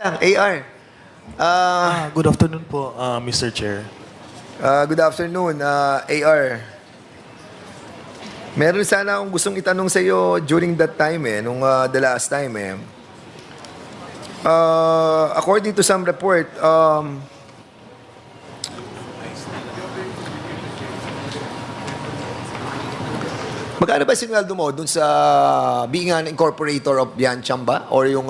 AR. Good afternoon po, Mr. Chair. Good afternoon, AR. Meron sana akong gustong itanong sa iyo during that time nung the last time according to some report, magkano ba sinweldo mo dun sa being an incorporator of Biancham ba? Or yung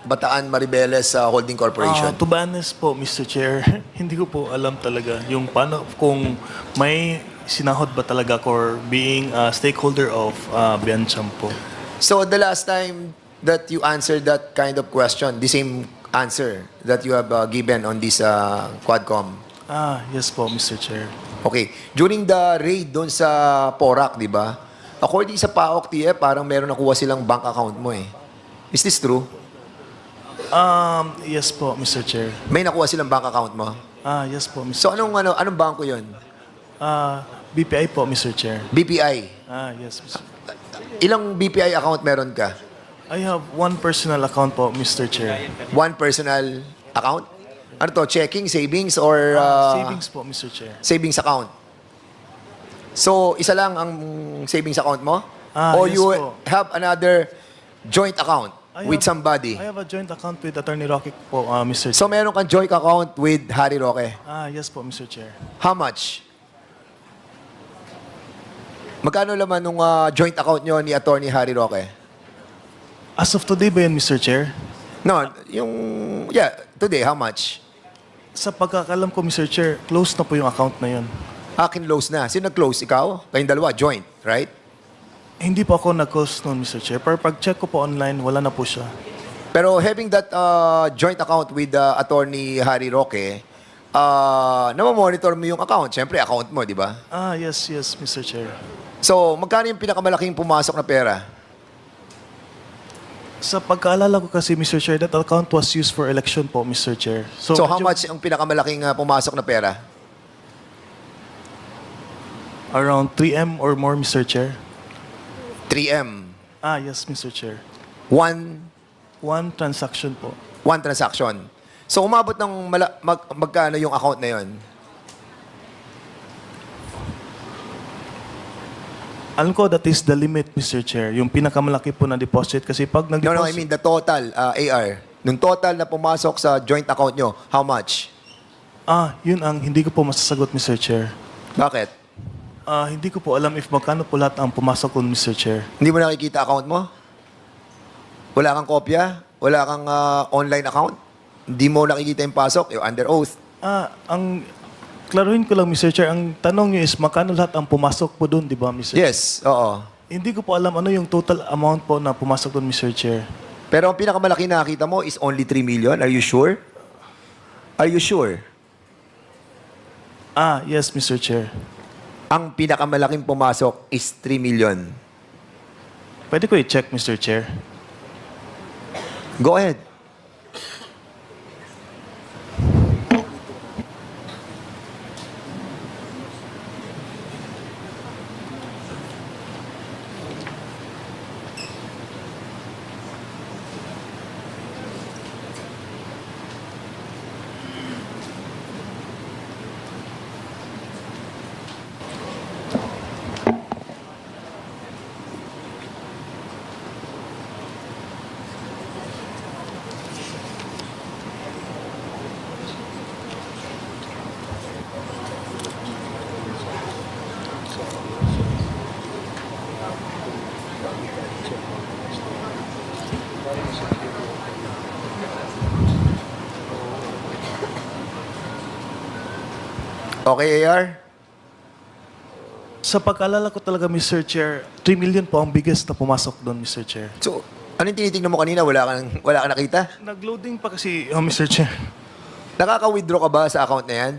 Bataan Maribeles Holding Corporation? To be honest po, Mr. Chair, hindi ko po alam talaga yung paano, kung may sinahod ba talaga or being a stakeholder of Biancham po. So the last time that you answered that kind of question, the same answer that you have given on this Quadcom? Yes po, Mr. Chair. Okay. During the raid doon sa Porac, di ba? According sa PAOK TF, parang meron nakuha silang bank account mo eh. Is this true? Yes po, Mr. Chair. May nakuha silang bank account mo? Yes po, Mr. So anong bangko 'yon? BPI po, Mr. Chair. BPI. Yes, Mr. Ilang BPI account meron ka? I have one personal account po, Mr. Chair. One personal account? Ano to? Checking, savings, or Savings po, Mr. Chair. savings account? So, isa lang ang savings account mo? Or Yes you po. have another joint account with somebody? I have a joint account with Attorney Roque po, Mr. Chair. So, meron kang joint account with Harry Roque. Yes po, Mr. Chair. How much? Magkano laman nung joint account nyo ni Attorney Harry Roque? As of today ba yan, Mr. Chair? No, today, how much? Sa pagkakalam ko, Mr. Chair, close na po yung account na yun. Close na. Sino nag-close? Ikaw? Kayong dalawa, joint, right? Hindi po ako nag-close noon, Mr. Chair. Pero pag-check ko po online, wala na po siya. Pero having that joint account with Attorney Harry Roque, namamonitor mo yung account. Siyempre, account mo, di ba? Yes, Mr. Chair. So, magkano yung pinakamalaking pumasok na pera? Sa pagkaalala ko kasi, Mr. Chair, that account was used for election po, Mr. Chair. So how much ang pinakamalaking pumasok na pera? Around 3M or more, Mr. Chair. 3M. Yes, Mr. Chair. One Transaction po. transaction. So umabot ng magkano yung account na yon? Alam ko that is the limit, Mr. Chair. Yung pinakamalaki po na deposit. Kasi pag nag-deposit... No, I mean the total, AR. Nung total na pumasok sa joint account nyo, how much? Yun ang hindi ko po masasagot, Mr. Chair. Bakit? Hindi ko po alam if magkano po lahat ang pumasok doon, Mr. Chair. Hindi mo nakikita account mo? Wala kang kopya? Wala kang online account? Hindi mo nakikita yung pasok? You're under oath. Klaruhin ko lang, Mr. Chair, ang tanong niyo is magkano lahat ang pumasok po doon, di ba, Mr. Chair? Yes, oo. Hindi ko po alam ano yung total amount po na pumasok doon, Mr. Chair. Pero ang pinakamalaki na nakita mo is only 3 million? Are you sure? Are you sure? Yes, Mr. Chair. Ang pinakamalaking pumasok is 3 million. Pwede ko i-check, Mr. Chair. Go ahead. Okay, AR? Sa pagkaalala ko talaga, Mr. Chair, 3 million po ang biggest na pumasok doon, Mr. Chair. So, anong tinitingnan mo kanina? Wala kang nakita? Nag-loading pa kasi, Mr. Chair. Nakaka-withdraw ka ba sa account na yan?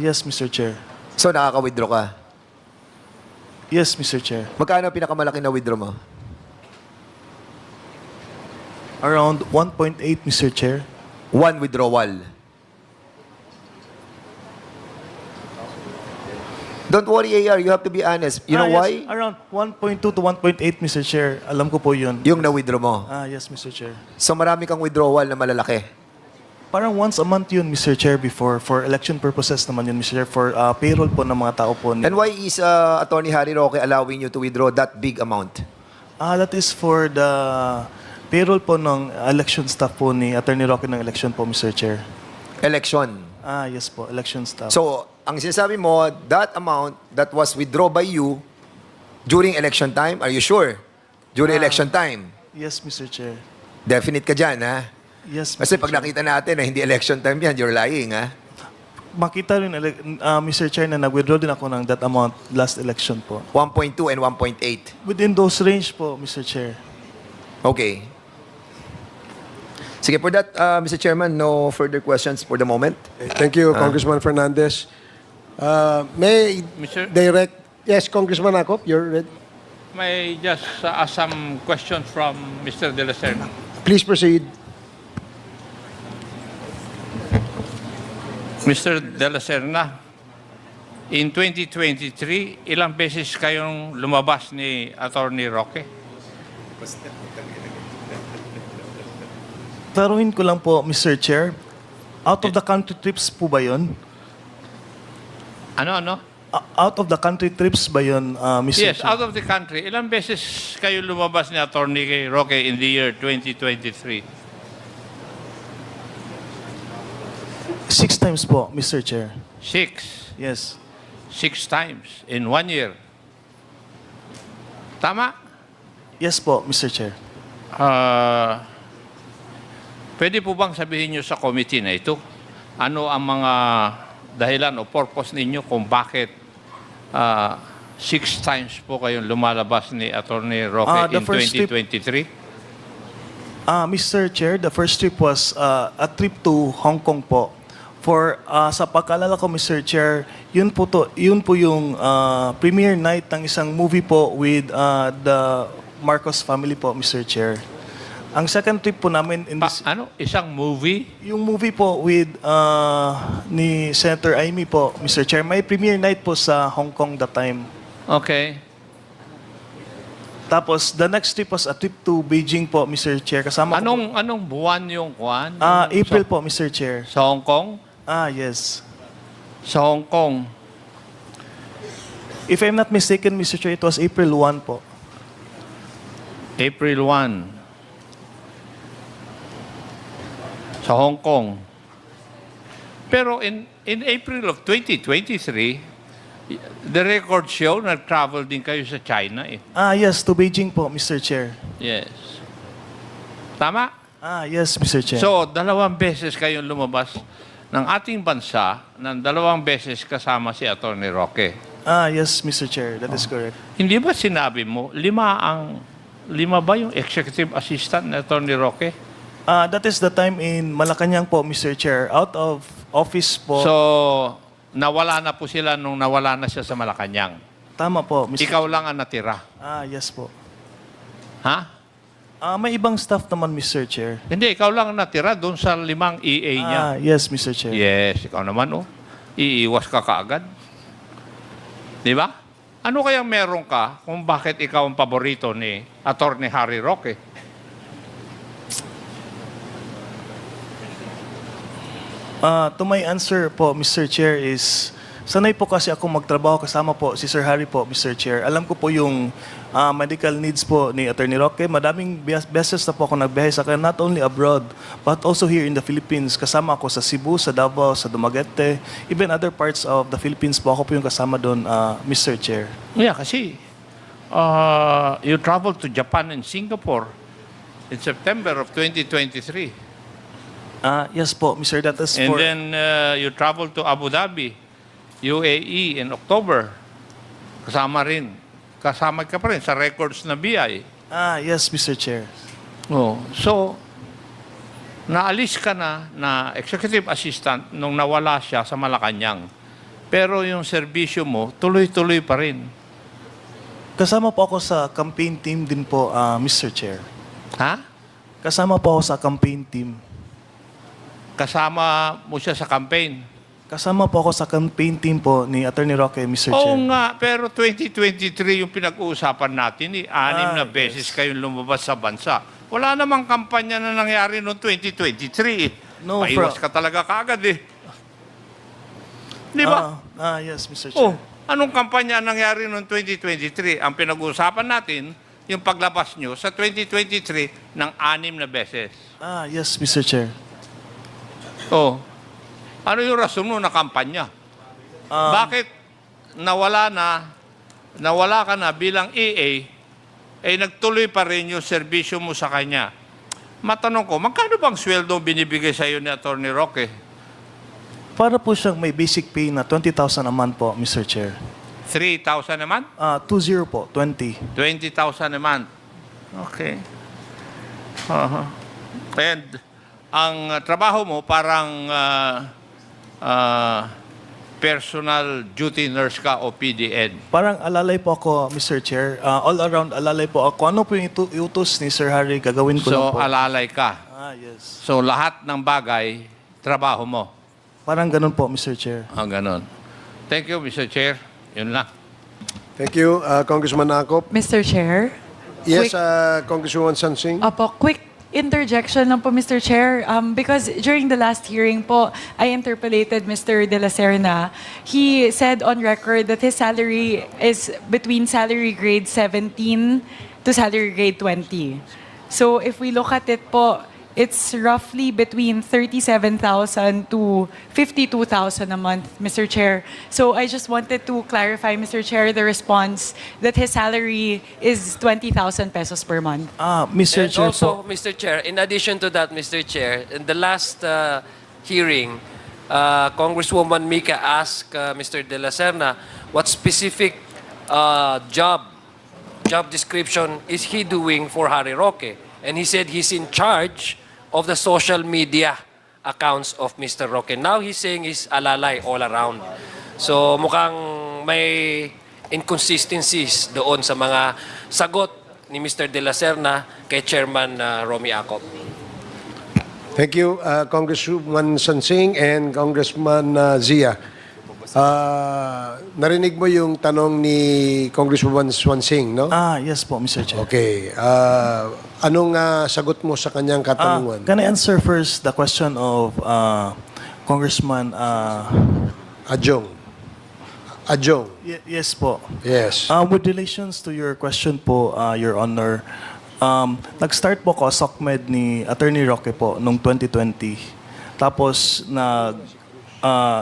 Yes, Mr. Chair. So, nakaka-withdraw ka? Yes, Mr. Chair. Magkano pinakamalaki na withdraw mo? Around 1.8, Mr. Chair. One withdrawal. Don't worry, AR. You have to be honest. You know why? Yes, around 1.2 to 1.8, Mr. Chair. Alam ko po yun. Yung na-withdraw mo. Yes, Mr. Chair. So marami kang withdrawal na malalaki. Parang once a month yun, Mr. Chair, before. For election purposes naman yun, Mr. Chair. For payroll po ng mga tao po. And why is Attorney Harry Roque allowing you to withdraw that big amount? That is for the payroll po ng election staff po ni Attorney Roque ng election po, Mr. Chair. Election. Yes po, election staff. So, ang sinasabi mo, that amount that was withdrawn by you during election time, are you sure? During election time? Yes, Mr. Chair. Definite ka dyan, ha? Yes, Mr. Kasi pag Chair. nakita natin na hindi election time yan, you're lying, ha? Makita rin, Mr. Chair, na nag-withdraw din ako ng that amount last election po. 1.2 and 1.8. Within those range po, Mr. Chair. Okay. Sige, for that, Mr. Chairman, no further questions for the moment. Thank you, Congressman Fernandez. May Mr. direct... Yes, Congressman Akop, you're ready. May just ask some questions from Mr. De La Serna. Please proceed. Mr. De La Serna, in 2023, ilang beses kayong lumabas ni Attorney Roque? Taruhin ko lang po, Mr. Chair. Out of the country trips po ba yun? Ano? Out of the country trips ba yun, Mr. Yes, Chair? out of the country. Ilang beses kayo lumabas ni Attorney Roque in the year 2023? 6 times po, Mr. Chair. 6. Yes. 6 times in 1 year. Tama? Yes po, Mr. Chair. Pwede po bang sabihin nyo sa committee na ito, ano ang mga dahilan o purpose ninyo kung bakit 6 times po kayong lumalabas ni Attorney Roque The in first trip- 2023? Mr. Chair, the first trip was a trip to Hong Kong po. For sa pagkalala ko, Mr. Chair, yun po yung premiere night ng isang movie po with the Marcos family po, Mr. Chair. Ang second trip po namin in this, Isang movie? yung movie po with ni Senator Amy po, Mr. Chair. May premiere night po sa Hong Kong that time. Okay. Tapos the next trip was a trip to Beijing po, Mr. Chair. Kasama ko po, Anong buwan yung kuwan? April po, Mr. Chair. Sa Hong Kong? Yes. Sa Hong Kong. If I'm not mistaken, Mr. Chair, it was April 1 po. April 1. Sa Hong Kong. Pero in April of 2023, the record show, nag-travel din kayo sa China eh. Yes, to Beijing po, Mr. Chair. Yes. Tama? Yes, Mr. Chair. So, 2 beses kayong lumabas ng ating bansa, ng 2 beses kasama si Attorney Roque. Yes, Mr. Chair. That is correct. Hindi ba sinabi mo, 5 ba yung executive assistant ni Attorney Roque? That is the time in Malacanang po, Mr. Chair. Out of office po. So, nawala na po sila nung nawala na siya sa Malacanang. Tama po, Mr. Ikaw lang ang natira. Yes po. Ha? May ibang staff naman, Mr. Chair. Hindi, ikaw lang ang natira doon sa 5 EA niya. Yes, Mr. Chair. Yes, ikaw naman, oh. Iiwas ka kaagad. Di ba? Ano kayang meron ka kung bakit ikaw ang paborito ni Attorney Harry Roque? To my answer po, Mr. Chair, is sanay po kasi ako magtrabaho kasama po si Sir Harry po, Mr. Chair. Alam ko po yung medical needs po ni Attorney Roque. Madaming beses na po ako nagbiyahe sa kanya, not only abroad, but also here in the Philippines. Kasama ako sa Cebu, sa Davao, sa Dumaguete, even other parts of the Philippines po. Ako po yung kasama doon, Mr. Chair. Yeah, kasi you traveled to Japan and Singapore in September of 2023. Yes po, Mr. That is And for... then you traveled to Abu Dhabi, UAE in October. Kasama ka pa rin sa records na BI. Yes, Mr. Chair. Oh, so, naalis ka na executive assistant nung nawala siya sa Malacanang. Pero yung serbisyo mo, tuloy-tuloy pa rin. Kasama po ako sa campaign team din po, Mr. Chair. Ha? Kasama po ako sa campaign team. Kasama mo siya sa campaign. Kasama po ako sa campaign team po ni Attorney Roque, Mr. Oo Chair. nga, pero 2023 yung pinag-uusapan natin, 6 na Ah, beses kayong lumabas sa bansa. Wala namang kampanya na nangyari noong 2023. No, Maiwas ka talaga kaagad eh. Di ba? Yes, Mr. Oh, Chair. anong kampanya nangyari noong 2023? Ang pinag-uusapan natin, yung paglabas nyo sa 2023 ng 6 na beses. Yes, Mr. Chair. Oh, ano yung rason mo na kampanya? Bakit nawala ka na bilang EA, eh nagtuloy pa rin yung serbisyo mo sa kanya? Matanong ko, magkano bang sweldo binibigay sa iyo ni Atty. Roque? Para po siyang may basic pay na 20,000 a month po, Mr. Chair. 3,000 naman? 20 po, 20. 20,000 a month. Okay. And ang trabaho mo parang personal duty nurse ka o PDN. Parang alalay po ako, Mr. Chair. All around alalay po ako. Ano po yung utos ni Sir Harry, gagawin ko lang So, po. alalay ka. Yes. So, lahat ng bagay, trabaho mo. Parang ganun po, Mr. Chair. Ganon. Thank you, Mr. Chair. Yun lang. Thank you, Congressman Akop. Mr. Chair? Yes, Quick- Congresswoman Sansing. Opo, quick interjection lang po, Mr. Chair. Because during the last hearing po, I interpolated Mr. De La Serna. He said on record that his salary is between salary grade 17 to salary grade 20. So if we look at it po, it's roughly between 37,000 to 52,000 a month, Mr. Chair. So I just wanted to clarify, Mr. Chair, the response that his salary is 20,000 pesos per month. Mr. And Chair also, po. Mr. Chair, in addition to that, Mr. Chair, in the last hearing, Congresswoman Mika asked Mr. De La Serna what specific job description is he doing for Harry Roque. And he said he's in charge of the social media accounts of Mr. Roque. Now he's saying he's alalay all around. So mukhang may inconsistencies doon sa mga sagot ni Mr. De La Serna kay Chairman Romy Acop. Thank you, Congresswoman Sansing and Congressman Zia. Narinig mo yung tanong ni Congresswoman Swansing, no? Yes po, Mr. Chair. Okay. Anong sagot mo sa kanyang katanungan? Can I answer first the question of Congressman? Adjong. Yes po. Yes. With relations to your question po, Your Honor, nag-start po ako SOCMED ni Attorney Roque po noong 2020. Tapos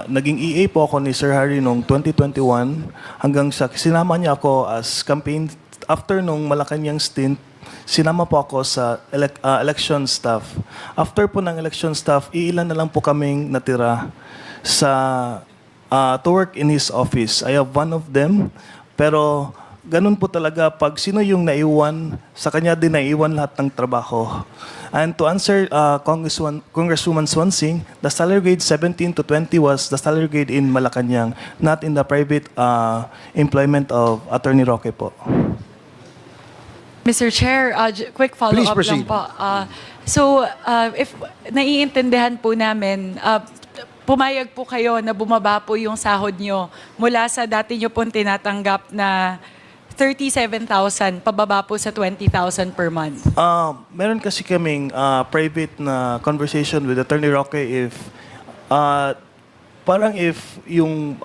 naging EA po ako ni Sir Harry noong 2021 hanggang sa sinama niya ako as campaign. After nung Malacanang stint, sinama po ako sa election staff. After po ng election staff, iilan na lang po kaming natira to work in his office. I have one of them, pero ganun po talaga, pag sino yung naiwan, sa kanya din naiwan lahat ng trabaho. And to answer Congresswoman Swansing, the salary grade 17 to 20 was the salary grade in Malacanang, not in the private employment of Attorney Roque po. Mr. Chair, quick Please follow-up proceed. lang po. If naiintindihan po namin, pumayag po kayo na bumaba po yung sahod nyo mula sa dati nyo pong tinatanggap na 37,000 pababa po sa 20,000 per month. Meron kasi kaming private na conversation with Attorney Roque if parang if yung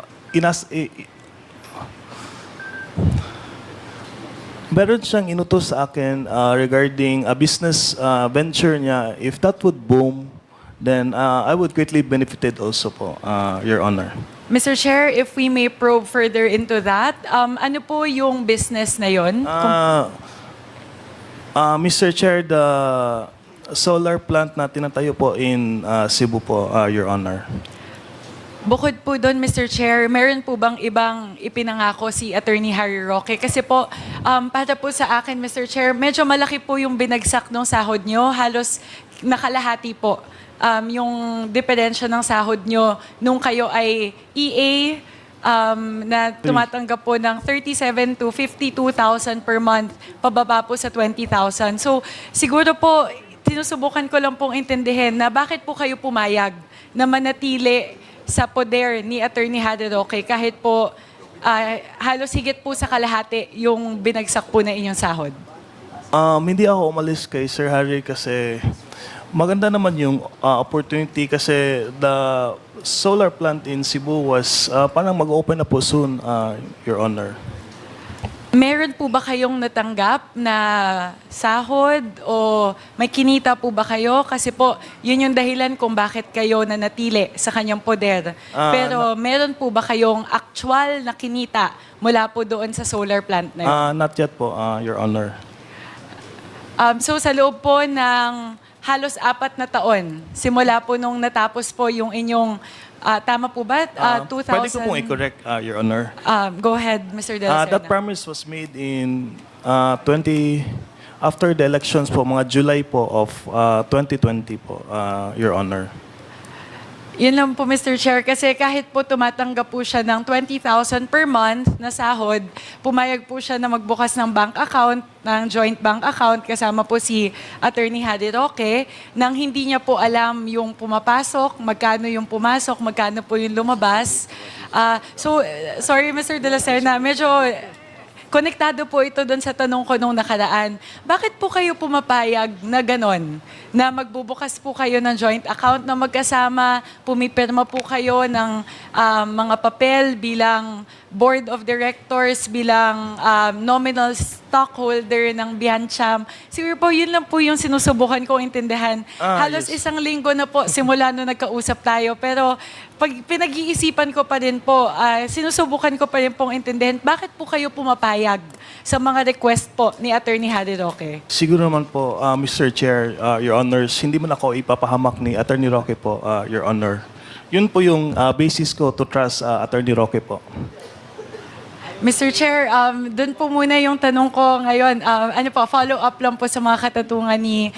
meron siyang inutos sa akin regarding a business venture niya. If that would boom, then I would greatly benefited also po, Your Honor. Mr. Chair, if we may probe further into that, ano po yung business na yon? Mr. Chair, the solar plant na tinatayo po in Cebu po, Your Honor. Bukod po doon, Mr. Chair, meron po bang ibang ipinangako si Attorney Harry Roque? Kasi po, para po sa akin, Mr. Chair, medyo malaki po yung binagsak ng sahod nyo. Halos nakalahati po yung diferensya ng sahod nyo nung kayo ay EA na tumatanggap po ng 37 to 52,000 per month, pababa po sa 20,000. So, siguro po, sinusubukan ko lang pong intindihin na bakit po kayo pumayag na manatili sa poder ni Attorney Harry Roque kahit po halos higit po sa kalahati yung binagsak po na inyong sahod? Hindi ako umalis kay Sir Harry kasi maganda naman yung opportunity kasi the solar plant in Cebu was parang mag-open na po soon, Your Honor. Meron po ba kayong natanggap na sahod o may kinita po ba kayo? Kasi po, yun yung dahilan kung bakit kayo nanatili sa kanyang poder. Pero meron po ba kayong actual na kinita mula po doon sa solar plant na yun? Not yet po, Your Honor. So sa loob po ng halos 4 na taon, simula po nung natapos po yung inyong, tama po ba? 2000? Pwede ko pong i-correct, Your Honor. Go ahead, Mr. De La Serna. That promise was made in after the elections po, mga July po of 2020 po, Your Honor. Yun lang po, Mr. Chair, kasi kahit po tumatanggap po siya ng 20,000 per month na sahod, pumayag po siya na magbukas ng bank account, ng joint bank account, kasama po si Attorney Harry Roque, nang hindi niya po alam yung pumapasok, magkano yung pumasok, magkano po yung lumabas. Sorry, Mr. De La Serna, medyo konektado po ito doon sa tanong ko nung nakaraan. Bakit po kayo pumapayag na ganon? Na magbubukas po kayo ng joint account na magkasama, pumipirma po kayo ng mga papel bilang board of directors, bilang nominal stockholder ng Biancham. Siguro po, yun lang po yung sinusubukan kong intindihan. Halos isang linggo na po simula nung nagkausap tayo. Pero pag pinag-iisipan ko pa rin po, sinusubukan ko pa rin pong intindihan, bakit po kayo pumapayag sa mga request po ni Attorney Harry Roque? Siguro naman po, Mr. Chair, Your Honors, hindi man ako ipapahamak ni Attorney Roque po, Your Honor. Yun po yung basis ko to trust Attorney Roque po. Mr. Chair, doon po muna yung tanong ko ngayon. Follow up lang po sa mga katatungan ni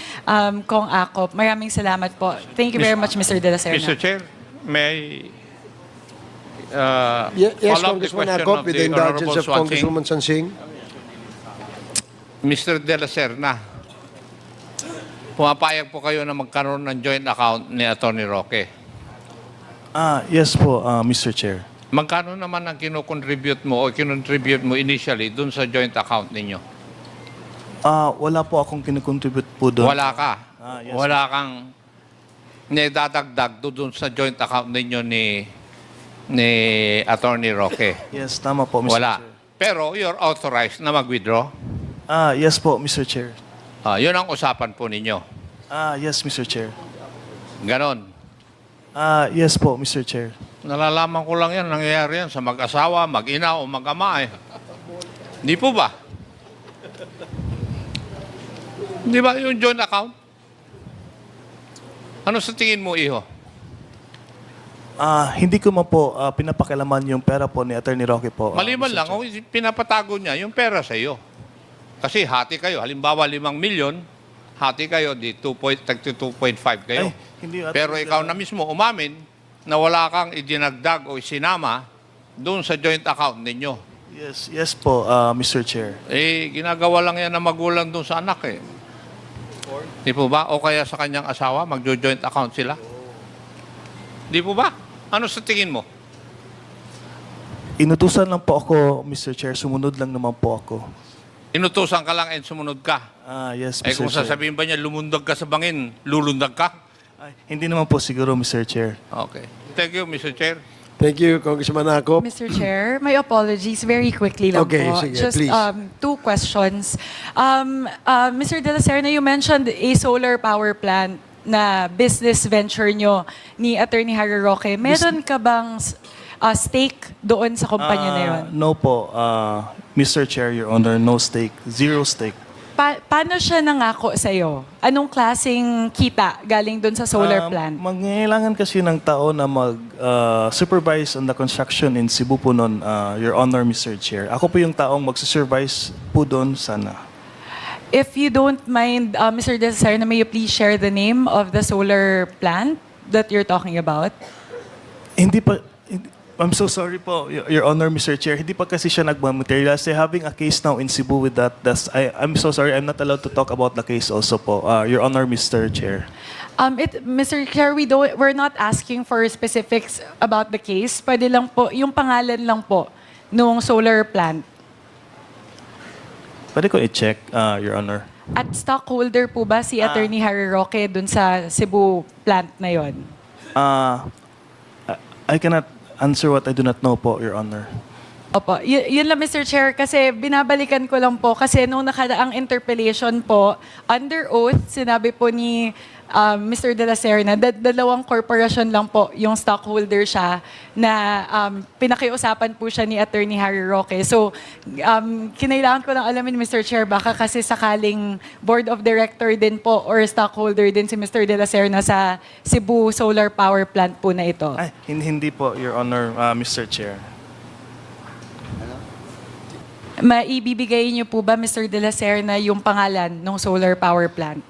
Kong Akop. Maraming salamat po. Thank you very much, Mr. De La Serna. Mr. Chair, may Yes, follow up the Congressman question Akop, of with the the indulgence Honorable of Swansing. Congresswoman Sansing. Mr. De La Serna, pumapayag po kayo na magkaroon ng joint account ni Attorney Roque. Yes po, Mr. Chair. Magkano naman ang kinocontribute mo o kinontribute mo initially dun sa joint account ninyo? Wala po akong kinukontribute po doon. Wala ka. Yes, Wala kang nidadagdag dun sa joint account ninyo ni Attorney Roque. Yes, tama po, Mr. Wala. Chair. Pero you're authorized na mag-withdraw. Yes po, Mr. Chair. Yun ang usapan po ninyo. Yes, Mr. Chair. Ganon. Yes po, Mr. Chair. Nalalaman ko lang yan, nangyayari yan sa mag-asawa, mag-ina o mag-ama eh. Di po ba? Di ba yung joint account? Ano sa tingin mo, iho? Hindi ko man po pinapakilaman yung pera po ni Attorney Roque po. Maliban Mr. lang, Chair. kung pinapatago niya yung pera sa iyo. Kasi hati kayo. Halimbawa, 5 milyon, hati kayo, di 2.5 kayo. Ay, hindi, Pero ikaw na mismo umamin na wala kang idinagdag o isinama doon sa joint account ninyo. Yes po, Mr. Chair. Ginagawa lang yan ng magulang doon sa anak eh. Di po ba? O kaya sa kanyang asawa, magjo-joint account sila. Di po ba? Ano sa tingin mo? Inutusan lang po ako, Mr. Chair. Sumunod lang naman po ako. Inutusan ka lang and sumunod ka. Yes, Mr. Kung Chair. sasabihin ba niya, lumundag ka sa bangin, lulundag ka? Ay, hindi naman po siguro, Mr. Chair. Okay. Thank you, Mr. Chair. Thank you, Congressman Akop. Mr. Chair, my apologies. Very quickly lang Okay, po. sige, Just please. 2 questions. Mr. De La Serna, you mentioned a solar power plant na business venture nyo ni Attorney Harry Roque. Meron ka bang stake doon sa kumpanya na yun? No po, Mr. Chair, Your Honor, no stake. Zero stake. Paano siya nangako sa'yo? Anong klaseng kita galing doon sa solar plant? Mangailangan kasi ng tao na mag-supervise on the construction in Cebu po noon, Your Honor, Mr. Chair. Ako po yung taong mag-supervise po doon sana. If you don't mind, Mr. De La Serna, may you please share the name of the solar plant that you're talking about? I'm so sorry po, Your Honor, Mr. Chair. Hindi pa kasi siya nagmamaterialize. Having a case now in Cebu with that, I'm so sorry, I'm not allowed to talk about the case also po, Your Honor, Mr. Chair. Mr. Chair, we're not asking for specifics about the case. Pwede lang po, yung pangalan lang po nung solar plant. Pwede ko i-check, Your Honor. At stockholder po ba si Attorney Harry Roque dun sa Cebu plant na yon? I cannot answer what I do not know po, Your Honor. Opo, yun lang Mr. Chair kasi binabalikan ko lang po kasi nung nakaraang interpellation po, under oath, sinabi po ni Mr. De La Serna, dalawang corporation lang po yung stockholder siya na pinakiusapan po siya ni Attorney Harry Roque. So, kinailangan ko lang alamin, Mr. Chair, baka kasi sakaling board of director din po or stockholder din si Mr. De La Serna sa Cebu Solar Power Plant po na ito. Ay, hindi po, Your Honor, Mr. Chair. Maibibigay niyo po ba, Mr. De La Serna, yung pangalan ng solar power plant?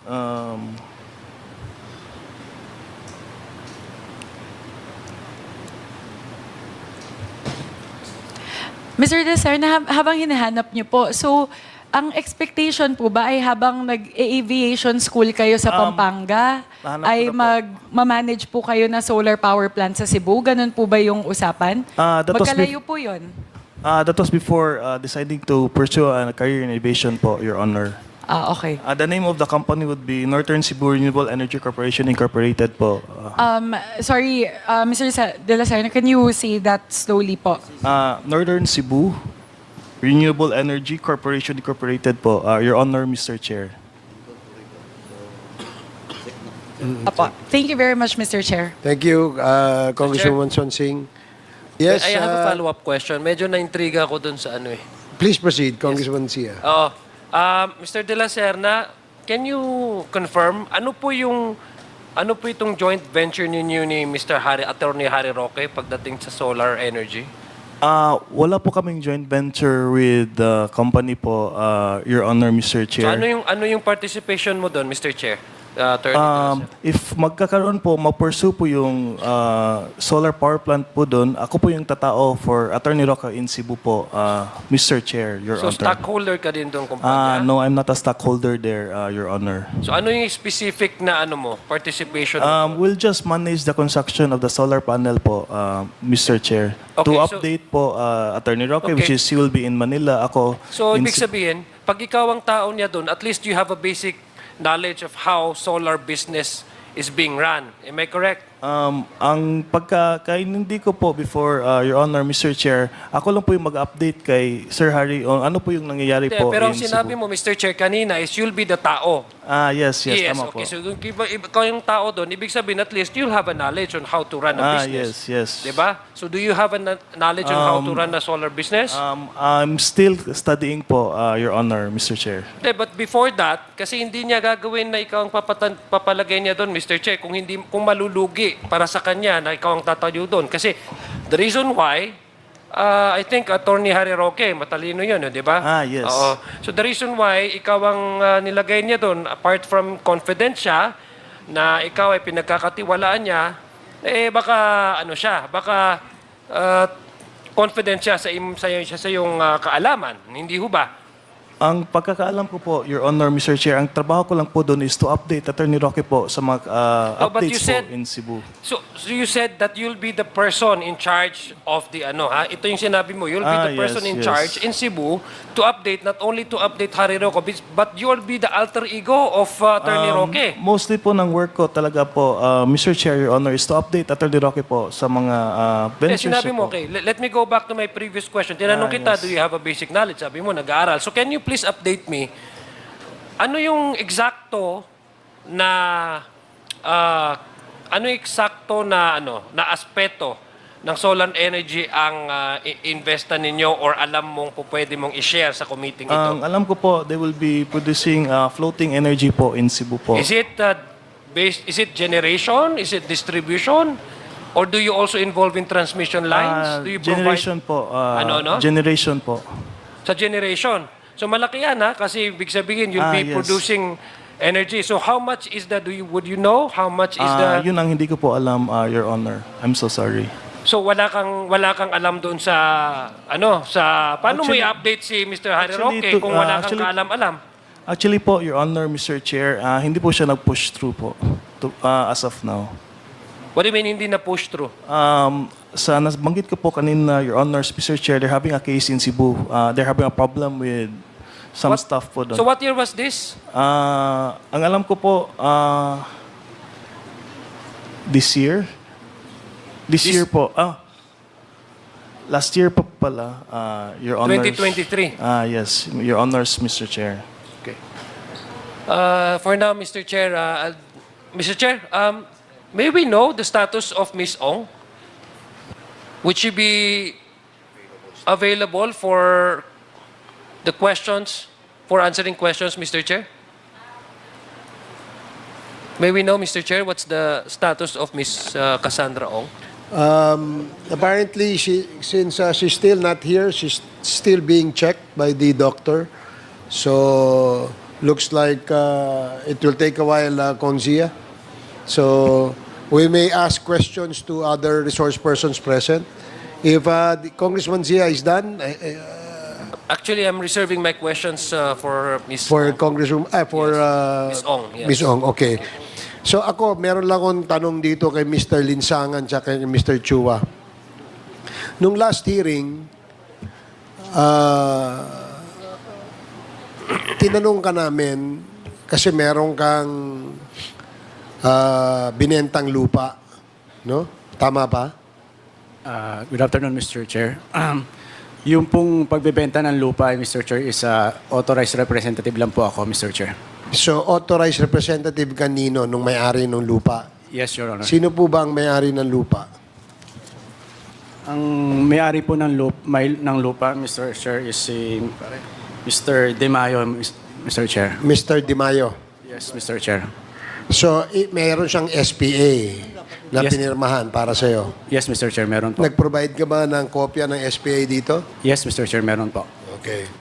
Mr. De La Serna, habang hinahanap niyo po, so ang expectation po ba ay habang nag-aviation school kayo sa Pampanga, nahanap ay ko na po. mag-manage po kayo na solar power plant sa Cebu? Ganun po ba yung usapan? That was Magkalayo po yun? That was before deciding to pursue a career in aviation po, Your Honor. Okay. The name of the company would be Northern Cebu Renewable Energy Corporation Incorporated po. Sorry, Mr. De La Serna, can you say that slowly po? Northern Cebu Renewable Energy Corporation Incorporated po, Your Honor, Mr. Chair. Apo. Thank you very much, Mr. Chair. Thank you, Congresswoman Sonsing. Yes, I have a follow-up question. Medyo na-intriga ako dun sa ano eh. please proceed, Congresswoman Sia. Oo. Mr. De La Serna, can you confirm ano po itong joint venture ninyo ni Mr. Attorney Harry Roque pagdating sa solar energy? Wala po kaming joint venture with the company po, Your Honor, Mr. So Chair. ano yung participation mo doon, Mr. Chair? Attorney De La Serna. If magkakaroon po, ma-pursue po yung solar power plant po doon, ako po yung tatao for Attorney Roque in Cebu po, Mr. Chair, Your So Honor. stockholder ka din doon kumpanya? No, I'm not a stockholder there, Your Honor. So ano yung specific na participation mo? We'll just manage the construction of the solar panel po, Mr. Chair. Okay, To so- update po, Attorney Roque, Okay. which is he will be in Manila. Ako So in ibig sabihin, pag ikaw ang tao niya doon, at least you have a basic knowledge of how solar business is being run. Am I correct? Ang pagkakaintindi ko po before, Your Honor, Mr. Chair, ako lang po yung mag-update kay Sir Harry on ano po yung nangyayari Hindi, po pero ang in sinabi Cebu. mo, Mr. Chair, kanina is you'll be the tao. Yes, tama okay. po. So kung ikaw yung tao doon, ibig sabihin at least you'll have a knowledge on how to run a business. yes. Diba? So do you have a knowledge on how to run a solar business? I'm still studying po, Your Honor, Mr. Chair. Hindi, but before that, kasi hindi niya gagawin na ikaw ang papalagay niya doon, Mr. Chair, kung malulugi para sa kanya na ikaw ang tatayo doon. Kasi the reason why, I think Attorney Harry Roque, matalino yun, di ba? Yes. Oo. So the reason why ikaw ang nilagay niya doon, apart from confident siya, na ikaw ay pinagkakatiwalaan niya, baka baka confident siya sa iyong kaalaman. Hindi ho ba? Ang pagkakaalam ko po, Your Honor, Mr. Chair, ang trabaho ko lang po doon is to update Attorney Roque po sa mga but you updates said- po in Cebu. So you said that you'll be the person in charge of the Ito yung sinabi mo, you'll be the person in yes. charge in Cebu to update, not only to update Harry Roque, but you'll be the alter ego of Attorney Roque. Mostly po ng work ko talaga po, Mr. Chair, Your Honor, is to update Attorney Roque po sa mga ventures Sinabi niya mo, po. okay, let me go back to my previous question. Tinanong kita, yes. do you have a basic knowledge? Sabi mo, nag-aaral. So can you please update me, ano yung eksakto na na aspeto ng solar energy ang investa ninyo or alam mong pwede mong i-share sa committee ito? Ang alam ko po, they will be producing floating energy po in Cebu po. Is it generation? Is it distribution? Or do you also involve in transmission lines? Do you Generation po. Generation po. Sa generation. So malaki yan kasi ibig sabihin you'll be Yes. producing energy. So how much is that? Would you know how much is the? Yun ang hindi ko po alam, Your Honor. I'm so sorry. So wala kang alam doon sa paano mo Actually- i-update si Mr. Harry actually, Roque kung wala kang actually- kaalam-alam? Actually po, Your Honor, Mr. Chair, hindi po siya nag-push through po. as of now. What do you mean hindi na push through? Sa nabanggit ko po kanina, Your Honors, Mr. Chair, they're having a case in Cebu. They're having a problem with some stuff po doon. So what year was this? Ang alam ko po, this year? This year po. Last year po pala, Your Honors. 2023. Yes, Your Honors, Mr. Chair. Okay. For now, Mr. Chair, Mr. Chair, may we know the status of Ms. Ong? Would she be available for the questions, for answering questions, Mr. Chair? May we know, Mr. Chair, what's the status of Ms. Cassandra Ong? Apparently, since she's still not here, she's still being checked by the doctor. So, looks like it will take a while, Konzia. So, we may ask questions to other resource persons present. If Congressman Zia is done, Actually, I'm reserving my questions for Ms. for Ong. Congressroom, for Ms. Ong, yes. Ms. Ong, okay. So ako, meron lang akong tanong dito kay Mr. Linsangan at kay Mr. Chua. Nung last hearing, tinanong ka namin kasi meron kang binentang lupa, no? Tama ba? Good afternoon, Mr. Chair. Yung pong pagbebenta ng lupa, Mr. Chair, is authorized representative lang po ako, Mr. Chair. So, authorized representative kanino nung may-ari ng lupa? Yes, Your Honor. Sino po ba ang may-ari ng lupa? Ang may-ari po ng lupa, Mr. Chair, is si Mr. De Mayo, Mr. Chair. Mr. Di Mayo. Yes, Mr. Chair. So, mayroon siyang SPA na Yes. pinirmahan para sa'yo. Yes, Mr. Chair, meron po. Nag-provide ka ba ng kopya ng SPA dito? Yes, Mr. Chair, meron po. Okay.